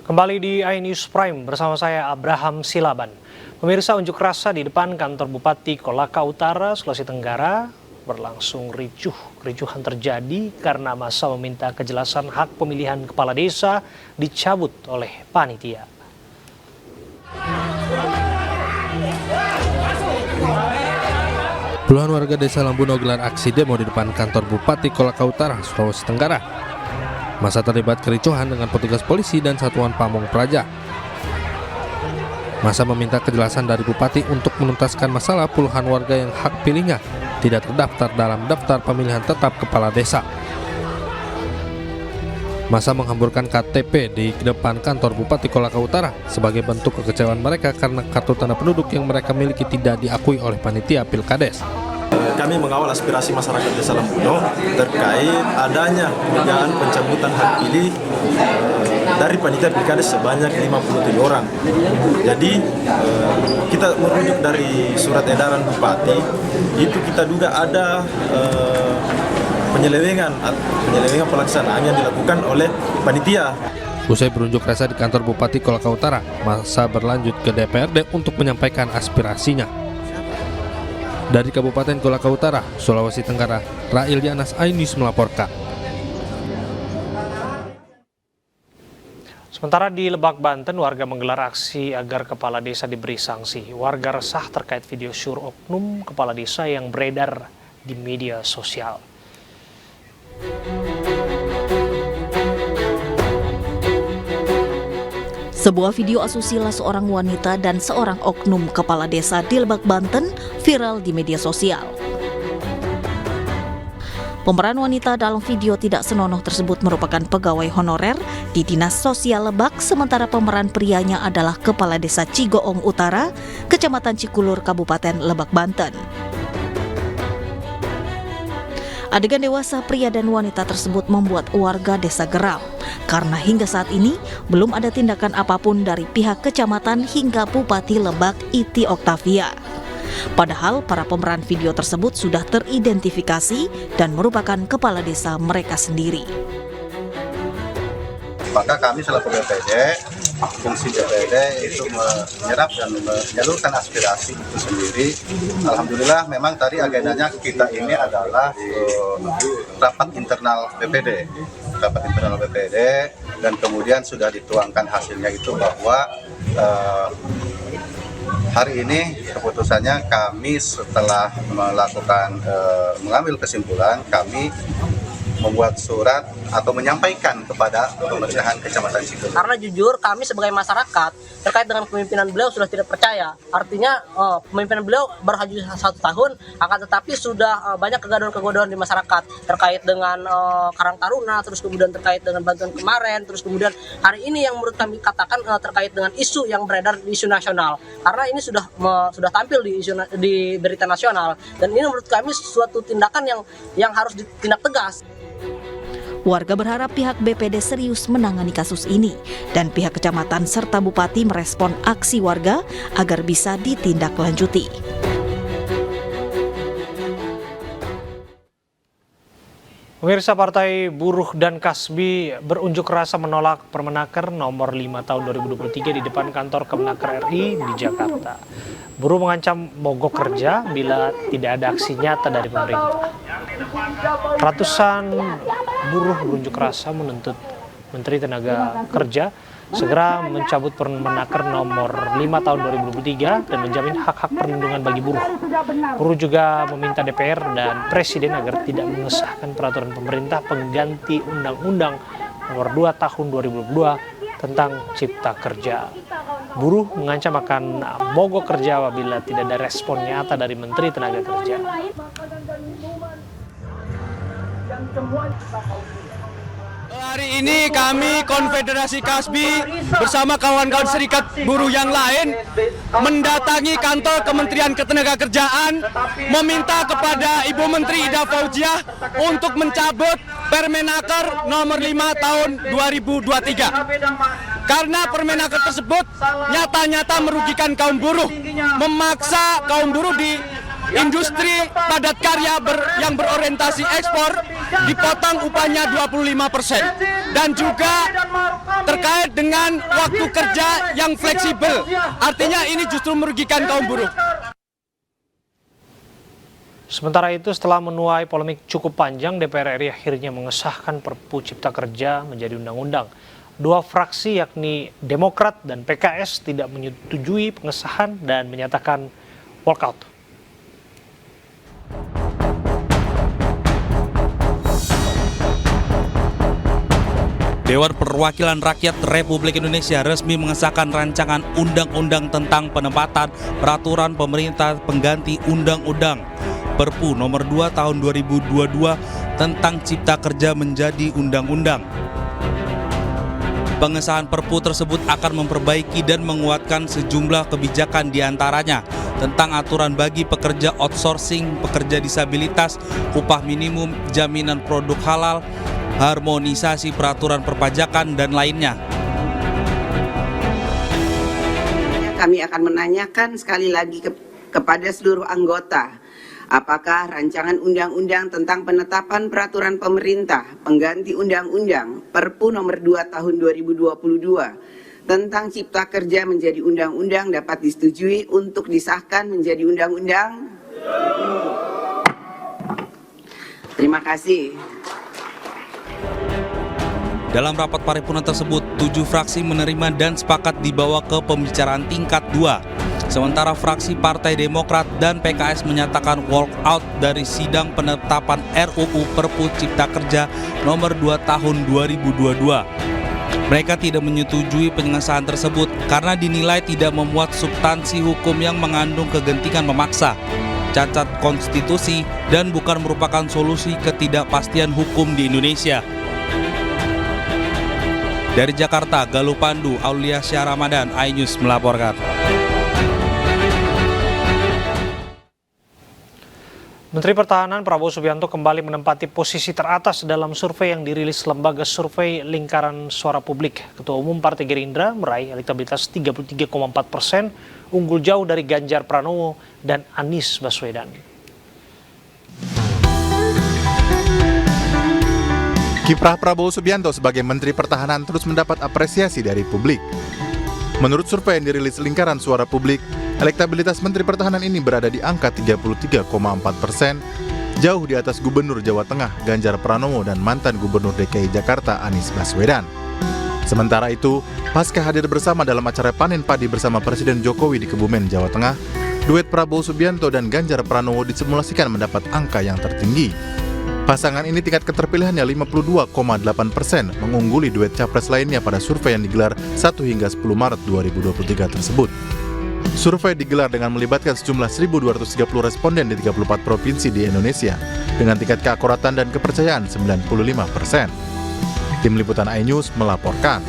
Kembali di iNews Prime bersama saya Abraham Silaban. Pemirsa, unjuk rasa di depan kantor Bupati Kolaka Utara, Sulawesi Tenggara berlangsung ricuh. Kericuhan terjadi karena massa meminta kejelasan hak pemilihan kepala desa dicabut oleh panitia. Puluhan warga desa Lambuno gelar aksi demo di depan kantor Bupati Kolaka Utara, Sulawesi Tenggara. Masa terlibat kericuhan dengan petugas polisi dan Satuan Pamong Praja. Masa meminta kejelasan dari Bupati untuk menuntaskan masalah puluhan warga yang hak pilihnya tidak terdaftar dalam daftar pemilihan tetap kepala desa. Masa menghamburkan KTP di depan kantor Bupati Kolaka Utara sebagai bentuk kekecewaan mereka karena kartu tanda penduduk yang mereka miliki tidak diakui oleh panitia Pilkades. Kami mengawal aspirasi masyarakat Desa Lambuno terkait adanya dugaan pencabutan hak pilih dari panitia Pilkades sebanyak 57 orang. Jadi kita merujuk dari surat edaran Bupati, itu kita duga ada penyelewengan pelaksanaan yang dilakukan oleh panitia. Usai berunjuk rasa di kantor Bupati Kolaka Utara, masa berlanjut ke DPRD untuk menyampaikan aspirasinya. Dari Kabupaten Kolaka Utara, Sulawesi Tenggara, Rail Yanas iNews melaporkan. Sementara di Lebak, Banten, warga menggelar aksi agar kepala desa diberi sanksi. Warga resah terkait video syur oknum kepala desa yang beredar di media sosial. Sebuah video asusila seorang wanita dan seorang oknum kepala desa di Lebak, Banten viral di media sosial. Pemeran wanita dalam video tidak senonoh tersebut merupakan pegawai honorer di Dinas Sosial Lebak, sementara pemeran prianya adalah Kepala Desa Cigoong Utara, Kecamatan Cikulur, Kabupaten Lebak, Banten. Adegan dewasa pria dan wanita tersebut membuat warga desa geram, karena hingga saat ini belum ada tindakan apapun dari pihak kecamatan hingga Bupati Lebak Iti Oktavia. Padahal para pemeran video tersebut sudah teridentifikasi dan merupakan kepala desa mereka sendiri. Maka kami selaku BPD, fungsi BPD itu menyerap dan menyalurkan aspirasi itu sendiri. Alhamdulillah memang tadi agendanya kita ini adalah rapat internal BPD. Dan kemudian sudah dituangkan hasilnya itu bahwa hari ini keputusannya kami setelah mengambil kesimpulan, kami membuat surat atau menyampaikan kepada pemerintahan Kecamatan Cikulur. Karena jujur kami sebagai masyarakat terkait dengan kepemimpinan beliau sudah tidak percaya. Artinya pemimpinan beliau baru hanya 1 tahun, akan tetapi sudah banyak kegaduhan-kegaduhan di masyarakat terkait dengan Karang Taruna, terus kemudian terkait dengan bantuan kemarin, terus kemudian hari ini yang menurut kami katakan terkait dengan isu yang beredar di isu nasional. Karena ini sudah tampil di berita nasional, dan ini menurut kami suatu tindakan yang harus ditindak tegas. Warga berharap pihak BPD serius menangani kasus ini dan pihak kecamatan serta bupati merespon aksi warga agar bisa ditindaklanjuti. Pemirsa, Partai Buruh dan Kasbi berunjuk rasa menolak Permenaker nomor 5 tahun 2023 di depan kantor Kemenaker RI di Jakarta. Buruh mengancam mogok kerja bila tidak ada aksi nyata dari pemerintah. Ratusan buruh berunjuk rasa menuntut Menteri Tenaga Kerja segera mencabut Permenaker nomor 5 tahun 2023 dan menjamin hak-hak perlindungan bagi buruh. Buruh juga meminta DPR dan Presiden agar tidak mengesahkan peraturan pemerintah pengganti Undang-Undang nomor 2 tahun 2022 tentang Cipta Kerja. Buruh mengancam akan mogok kerja apabila tidak ada respon nyata dari Menteri Tenaga Kerja. Hari ini kami Konfederasi Kasbi bersama kawan-kawan serikat buruh yang lain mendatangi kantor Kementerian Ketenagakerjaan meminta kepada Ibu Menteri Ida Fauziah untuk mencabut Permenaker nomor 5 tahun 2023. Karena Permenaker tersebut nyata-nyata merugikan kaum buruh, memaksa kaum buruh di industri padat karya yang berorientasi ekspor dipotong upahnya 25%. Dan juga terkait dengan waktu kerja yang fleksibel. Artinya ini justru merugikan kaum buruh. Sementara itu, setelah menuai polemik cukup panjang, DPR RI akhirnya mengesahkan Perpu Cipta Kerja menjadi undang-undang. Dua fraksi yakni Demokrat dan PKS tidak menyetujui pengesahan dan menyatakan walkout. Dewan Perwakilan Rakyat Republik Indonesia resmi mengesahkan rancangan undang-undang tentang penempatan peraturan pemerintah pengganti undang-undang Perpu nomor 2 tahun 2022 tentang Cipta Kerja menjadi undang-undang. Pengesahan Perpu tersebut akan memperbaiki dan menguatkan sejumlah kebijakan diantaranya tentang aturan bagi pekerja outsourcing, pekerja disabilitas, upah minimum, jaminan produk halal, harmonisasi peraturan perpajakan, dan lainnya. Kami akan menanyakan sekali lagi kepada seluruh anggota, apakah rancangan undang-undang tentang penetapan peraturan pemerintah pengganti undang-undang Perpu nomor 2 tahun 2022 tentang Cipta Kerja menjadi undang-undang dapat disetujui untuk disahkan menjadi undang-undang? Terima kasih. Dalam rapat paripurna tersebut, 7 fraksi menerima dan sepakat dibawa ke pembicaraan tingkat 2. Sementara fraksi Partai Demokrat dan PKS menyatakan walk out dari sidang penetapan RUU Perpu Cipta Kerja nomor 2 tahun 2022. Mereka tidak menyetujui pengesahan tersebut karena dinilai tidak memuat substansi hukum yang mengandung kegentingan memaksa, cacat konstitusi, dan bukan merupakan solusi ketidakpastian hukum di Indonesia. Dari Jakarta, Galuh Pandu, Aulia Syah Ramadan, iNews melaporkan. Menteri Pertahanan Prabowo Subianto kembali menempati posisi teratas dalam survei yang dirilis lembaga survei Lingkaran Suara Publik. Ketua Umum Partai Gerindra meraih elektabilitas 33,4%, unggul jauh dari Ganjar Pranowo dan Anies Baswedan. Kiprah Prabowo Subianto sebagai Menteri Pertahanan terus mendapat apresiasi dari publik. Menurut survei yang dirilis Lingkaran Suara Publik, elektabilitas Menteri Pertahanan ini berada di angka 33,4%, jauh di atas Gubernur Jawa Tengah Ganjar Pranowo dan mantan Gubernur DKI Jakarta Anies Baswedan. Sementara itu, pasca hadir bersama dalam acara panen padi bersama Presiden Jokowi di Kebumen, Jawa Tengah, duet Prabowo Subianto dan Ganjar Pranowo disimulasikan mendapat angka yang tertinggi. Pasangan ini tingkat keterpilihannya 52,8%, mengungguli duet capres lainnya pada survei yang digelar 1 hingga 10 Maret 2023 tersebut. Survei digelar dengan melibatkan sejumlah 1.230 responden di 34 provinsi di Indonesia dengan tingkat keakuratan dan kepercayaan 95%. Tim Liputan iNews melaporkan.